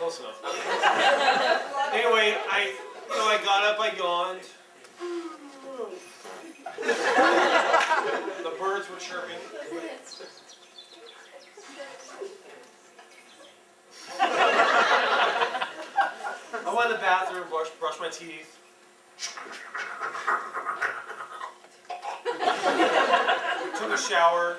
close enough. Anyway, I got up, I yawned. The birds were chirping. I went to the bathroom, brushed my teeth. Took a shower.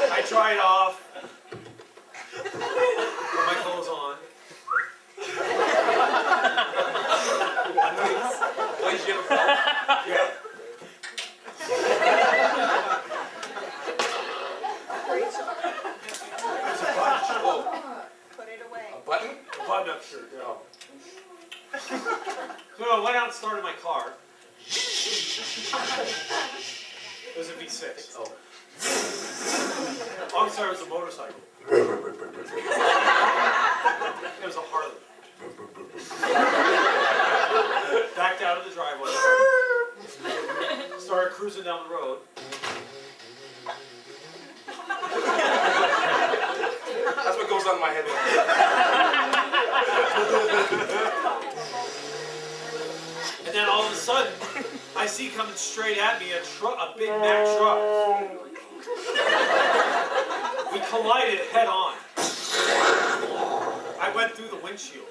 I dried off. Put my clothes on. Yeah. There's a bunch. Oh. Put it away. A button? A button-up shirt. Yeah. So I went out and started my car. It was a V6. Oh. I'm sorry, it was a motorcycle. It was a Harley. Backed out of the driveway. Started cruising down the road. That's what goes on in my head. And then all of a sudden, I see coming straight at me a big Mack truck. We collided head on. I went through the windshield.